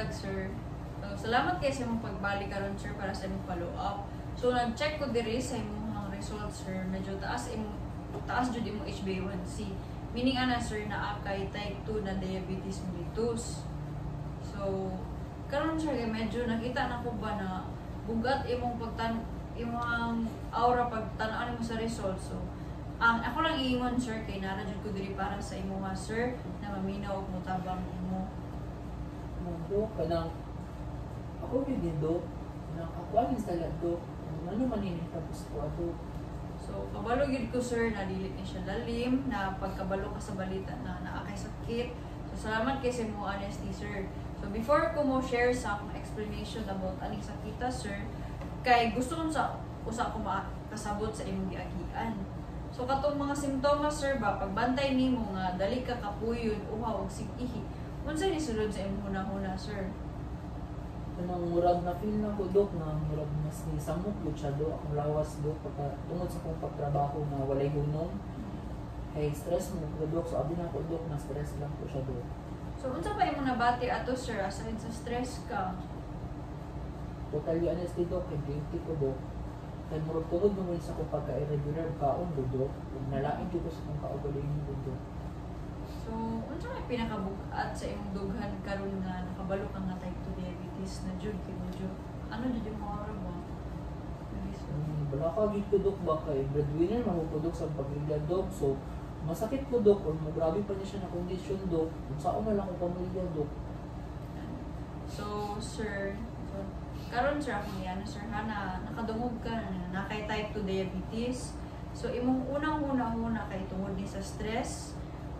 God, sir. So, salamat kayo sa imong pagbalik karon sir para sa imong follow-up. So, nag-check ko diri sa imong results, sir. Medyo taas jud imong HbA1c. Meaning ana sir na kay type 2 na diabetes mellitus. So, karon sir medyo nakita na ko ba na bugat imong imong aura pagtan-aw nimo sa results. So, ang ako lang iingon sir kay nara jud ko diri para sa imo sir na maminaw ug motabang imo. Mundo kanang ako din do nang ako ang installed do ano man ini tapos ko ato. So kabalo gid ko sir na dili ni siya lalim na pagkabalo ka sa balita na naa kay sakit. So salamat kay sa imo honesty sir. So before ko mo share sa akong explanation about aning sakita sir kay gusto ko sa usa ko makasabot sa imong giagian. So katong mga simptomas sir ba pagbantay nimo nga dali ka kapuyon uhaw ug sig-ihi. Unsay ni sulod sa imong hunahuna sir? Kanang murag na feel na ko dok na murag mas ni samok gud siya do akong lawas do pagka tungod sa kong pagtrabaho na walay hunong. Kay stress mo ko dok so abi na ko dok na stress lang ko siya do. So unsa pa imong nabati ato sir aside sa stress ka? Totally honest dok kay guilty ko dok. Kay murag tungod mo sa kong pagka-irregular kaon do dok. Ug nalain jud ko sa kong kaugalingon do dok. So, unsa may pinakabugat sa imong dughan karon nga nakabalo ka nga type 2 diabetes na jud kay mo jud? Ano jud yung mga ba? Bala ka gid ko dok ba kay breadwinner mahupodok sa pamilya dok. So masakit ko dok or grabe pa niya siya na kondisyon dok. Unsaon na lang ko pamilya dok. So, sir, karon sir akong yan sir ha na nakadungog ka na kay type 2 diabetes. So, imong unang-una kay tungod ni sa stress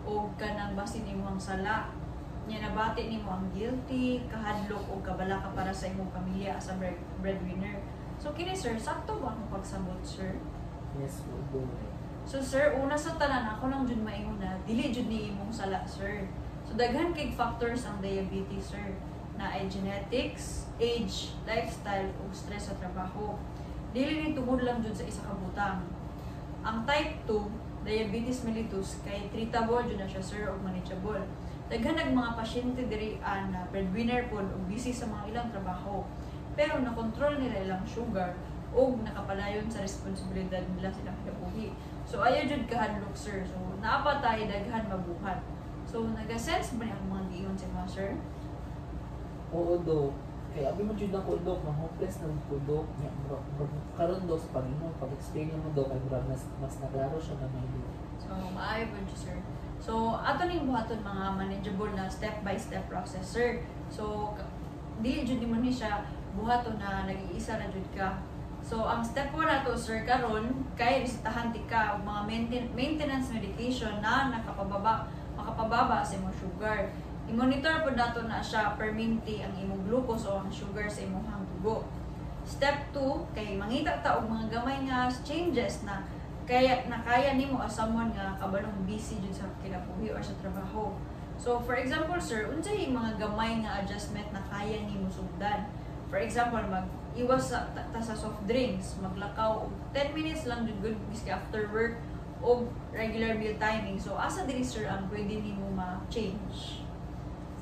o kanang basin imong sala nya nabati nimo ang guilty kahadlok o kabala ka para sa imong pamilya as a breadwinner. So kini sir sakto ba ang pagsabot sir? Yes, do. So sir una sa tanan ako lang jud maingon na dili jud ni imong sala sir. So daghan kay factors ang diabetes sir na ay genetics, age, lifestyle ug stress sa trabaho. Dili ni tungod lang jud sa isa ka butang. Ang type 2 diabetes mellitus kay treatable jud na siya sir ug manageable. Daghan nag mga pasyente diri na breadwinner pod ug busy sa mga ilang trabaho. Pero nakontrol nila ilang sugar ug nakapadayon sa responsibilidad nila sa ilang kinabuhi. So ayo jud kahadlok sir. So naa pa tayo daghan mabuhat. So naga-sense ba ang mga giingon sa mga sir? Oo do. Kay abi mo jud ako dok na hopeless na ko dok nya karon do sa Panginoon pag-explain mo dok ay murag mas naklaro siya na may dok. So maayo po sir. So ato ning buhaton mga manageable na step by step process sir. So di jud mo ni siya buhaton na nag-iisa na jud ka. So ang step 1 nato sir karon kay bisitahan ti ka og mga maintenance medication na makapababa sa imong sugar. I-monitor po nato na siya per minute ang imong glucose o ang sugar sa imong dugo. Step 2 kay mangita ta og mga gamay nga changes na kaya nimo as someone nga kabalong busy jud sa kinabuhi or sa trabaho. So for example sir, unsay mga gamay nga adjustment na kaya nimo sundan? For example, mag-iwas sa soft drinks, maglakaw og 10 minutes lang jud good biski after work o regular meal timing. So asa diri sir ang pwede nimo ma-change?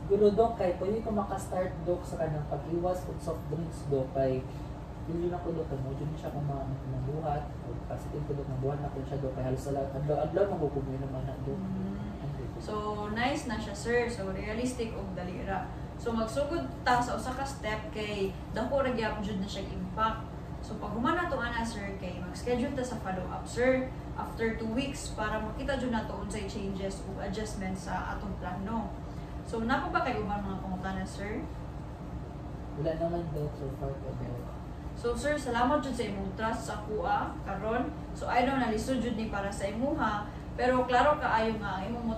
Siguro dok kay pwede ko maka-start dok sa kanang pag-iwas og soft drinks dok kay dili na ko dok mo jud siya kung mabuhat o kasi ko dok mabuhat na ko siya dok kay halos sa adlaw magkukumoy naman na dok. So nice na siya sir. So realistic og dalira. So magsugod ta sa usa ka step kay dako ra gyud jud na siya impact. So pag humana to ana sir kay mag-schedule ta sa follow-up sir after 2 weeks para makita jud nato unsay changes ug adjustments sa atong plano. So napo ba kay ubang mga pangutana sir? Wala naman dok so far pa dok. So sir, salamat jud sa imong trust sa kuha karon. So I know na lisod jud ni para sa imuha, pero klaro kaayo nga imong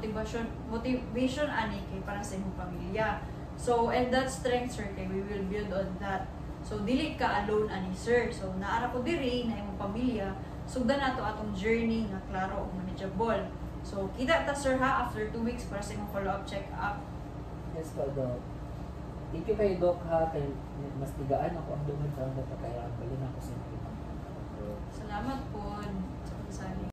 motivation ani kay para sa imong pamilya. So and that strength sir kay we will build on that. So dili ka alone ani sir. So naara ko diri na imong pamilya. Sugdan nato atong journey nga klaro ug manageable. So kita ta sir ha after 2 weeks para sa imong follow-up check-up. Yes po dok. Thank you kay dok ha kay mas tigaan ako ang duman sa mga kaya bali na ako sa inyo. Salamat po sa pagsali.